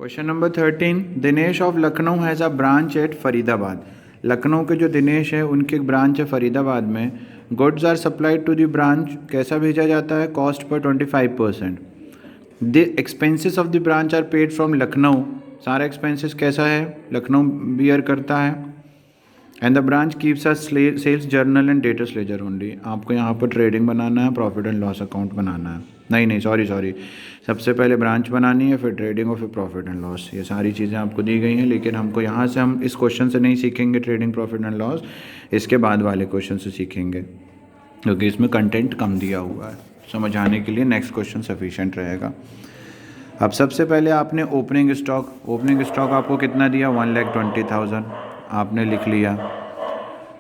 Question number 13, Dinesh of Lucknow has a branch at Faridabad. Lucknow के जो दिनेश है उनकी एक ब्रांच है फरीदाबाद में। Goods are supplied to the branch, कैसा भेजा जाता है? कॉस्ट पर 25%। The expenses of the branch are paid from Lucknow, सारा एक्सपेंसेस कैसा है? लखनऊ बियर करता है। And the branch keeps a sales journal and debtors ledger only. आपको यहाँ पर ट्रेडिंग बनाना है, प्रॉफिट एंड लॉस अकाउंट बनाना है। नहीं, सॉरी, सबसे पहले ब्रांच बनानी है, फिर ट्रेडिंग और फिर प्रॉफिट एंड लॉस। ये सारी चीज़ें आपको दी गई हैं, लेकिन हमको यहाँ से हम इस क्वेश्चन से नहीं सीखेंगे ट्रेडिंग, प्रॉफिट एंड लॉस। इसके बाद वाले क्वेश्चन से सीखेंगे, क्योंकि इसमें कंटेंट कम दिया हुआ है। समझाने के लिए नेक्स्ट क्वेश्चन सफिशिएंट रहेगा। अब सबसे पहले आपने ओपनिंग स्टॉक आपको कितना दिया? 1,20,000 आपने लिख लिया।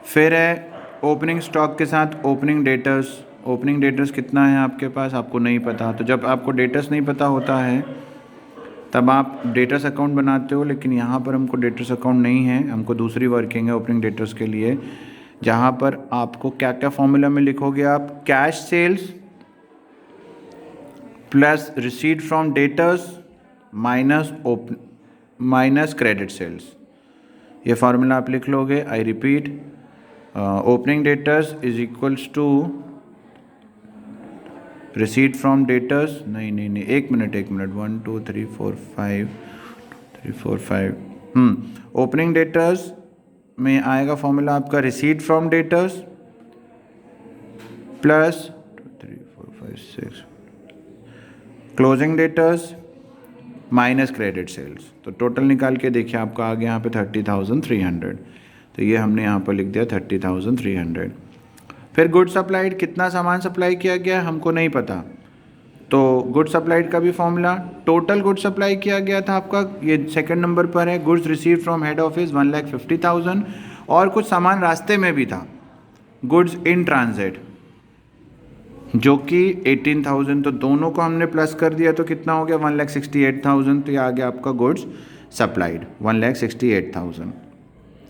फिर है ओपनिंग स्टॉक के साथ ओपनिंग डेटर्स कितना है आपके पास? आपको नहीं पता। तो जब आपको डेटर्स नहीं पता होता है तब आप डेटर्स अकाउंट बनाते हो, लेकिन यहाँ पर हमको डेटर्स अकाउंट नहीं है, हमको दूसरी वर्किंग है ओपनिंग डेटर्स के लिए, जहाँ पर आपको क्या क्या फॉर्मूला में लिखोगे आप? Cash sales plus receipt from debtors minus credit sales. ये फार्मूला आप लिख लोगे। I repeat, opening debtors is equals to receipt from debtors, नहीं, एक मिनट, 1 2 3 4 5 ओपनिंग डेटर्स में आएगा फॉर्मूला आपका receipt from debtors plus 2 3 4 5 6 closing debtors minus credit sales. तो टोटल निकाल के देखिए आपका आ गया यहाँ पे 30,300। तो ये हमने यहाँ पर लिख दिया 30,300। फिर गुड सप्लाइड, कितना सामान सप्लाई किया गया हमको नहीं पता, तो गुड सप्लाइड का भी फॉर्मूला, टोटल गुड सप्लाई किया गया था आपका, ये सेकंड नंबर पर है। Goods receive from head office 1,50,000, और कुछ सामान रास्ते में भी था, गुड्स इन ट्रांजिट, जो कि 18,000। तो दोनों को हमने प्लस कर दिया तो कितना हो गया? 1,68,000। तो ये आ गया आपका गुड्स सप्लाइड 1,68,000।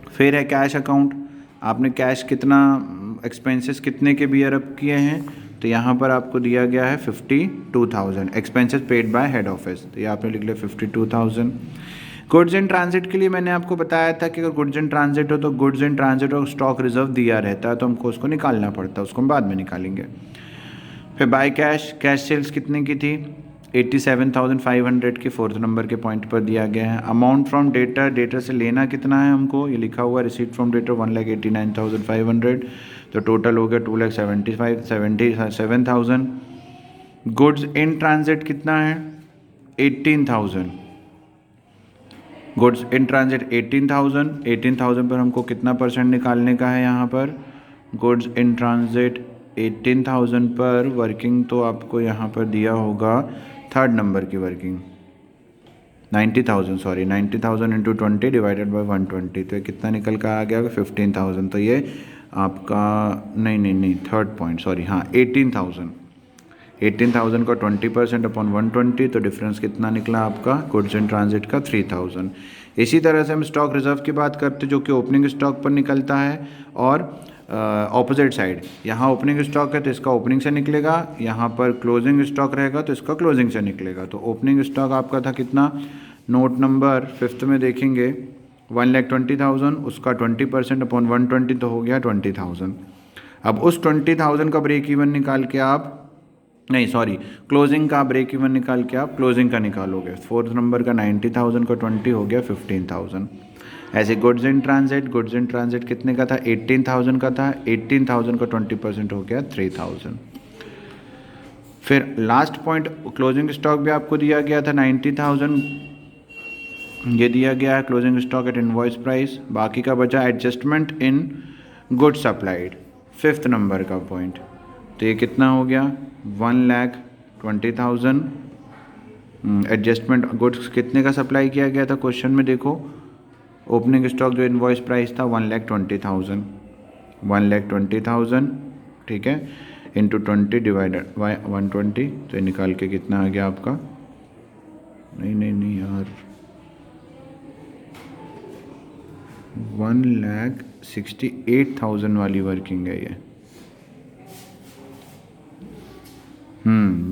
फिर है कैश अकाउंट, आपने कैश कितना, एक्सपेंसेस कितने के बियर अप किए हैं? तो यहाँ पर आपको दिया गया है 52,000 expenses paid by head office. तो ये आपने लिख लिया 52,000। गुड्स इन ट्रांजिट के लिए मैंने आपको बताया था कि अगर गुड्स इन ट्रांजिट हो तो गुड्स इन ट्रांजिट और स्टॉक रिजर्व दिया रहता है, तो हमको उसको निकालना पड़ता है, उसको हम बाद में निकालेंगे। फिर बाय कैश सेल्स कितने की थी? 87,500 की, फोर्थ नंबर के पॉइंट पर दिया गया है। अमाउंट फ्रॉम डेटर से लेना कितना है हमको? ये लिखा हुआ है रिसीट फ्रॉम डेटर 1,89,500। तो टोटल हो गया 2,77,000। गुड्स इन ट्रांजिट कितना है? 18,000। गुड्स इन ट्रांजिट 18,000 पर हमको कितना परसेंट निकालने का है? यहाँ पर गुड्स इन ट्रांजिट 18,000 पर वर्किंग तो आपको यहाँ पर दिया होगा थर्ड नंबर की वर्किंग 90,000 इंटू 20 डिवाइडेड बाई 120। तो ये कितना निकल कर आ गया? 15,000। तो ये आपका नहीं, थर्ड पॉइंट, सॉरी, हाँ, 18,000 का 20% अपॉन 120, तो डिफरेंस कितना निकला आपका गुड्स इन ट्रांजिट का? 3,000। इसी तरह से हम स्टॉक रिजर्व की बात करते हैं, जो कि ओपनिंग स्टॉक पर निकलता है, और ऑपोजिट साइड, यहाँ ओपनिंग स्टॉक है तो इसका ओपनिंग से निकलेगा, यहाँ पर क्लोजिंग स्टॉक रहेगा तो इसका क्लोजिंग से निकलेगा। तो ओपनिंग स्टॉक आपका था कितना? नोट नंबर 5 में देखेंगे 1,20,000, उसका 20% अपॉन 120 तो हो गया 20,000। अब उस 20,000 का ब्रेक इवन निकाल के आप, नहीं सॉरी, क्लोजिंग का ब्रेक इवन निकाल के आप क्लोजिंग का निकालोगे। फोर्थ नंबर का 90,000 का 20 हो गया 15,000। ऐसे गुड्स इन ट्रांजिट कितने का था? 18,000 का था, 18,000 का 20% हो गया 3,000। फिर लास्ट पॉइंट, क्लोजिंग स्टॉक भी आपको दिया गया था 90,000, ये दिया गया है closing stock at invoice price. बाकी का बचा adjustment in good supplied, fifth number का पॉइंट। तो ये कितना हो गया? 1,20,000। एडजस्टमेंट गुड्स कितने का सप्लाई किया गया था क्वेश्चन में? देखो, ओपनिंग स्टॉक जो इनवॉइस प्राइस था 1,20,000, ठीक है, इंटू 20 डिवाइडेड बाय 120। तो ये निकाल के कितना आ गया आपका? नहीं यार, 1,68,000 वाली वर्किंग है ये।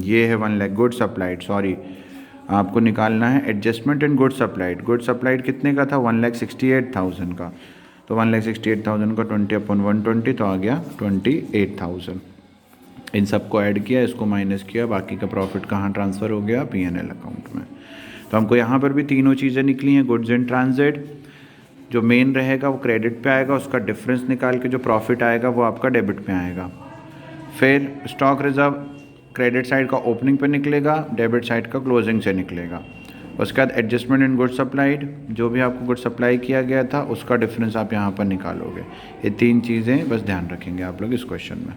ये है 1 लाख गुड सप्लाइड, सॉरी, आपको निकालना है adjustment in good supplied. Good supplied कितने का था, 1,68,000 का, तो 1,68,000 का 20/120 तो आ गया 28,000। इन सबको ऐड किया, इसको माइनस किया, बाकी का प्रॉफिट कहाँ ट्रांसफ़र हो गया, P&L अकाउंट में। तो हमको यहाँ पर भी तीनों चीज़ें निकली हैं। गुड्स इन ट्रांजिट जो मेन रहेगा वो क्रेडिट पे आएगा, उसका डिफरेंस निकाल के जो प्रॉफिट आएगा वो आपका डेबिट पे आएगा। फिर स्टॉक रिजर्व क्रेडिट साइड का ओपनिंग पे निकलेगा, डेबिट साइड का क्लोजिंग से निकलेगा। उसके बाद एडजस्टमेंट इन गुड सप्लाइड, जो भी आपको गुड सप्लाई किया गया था उसका डिफरेंस आप यहाँ पर निकालोगे। ये तीन चीज़ें बस ध्यान रखेंगे आप लोग इस क्वेश्चन में।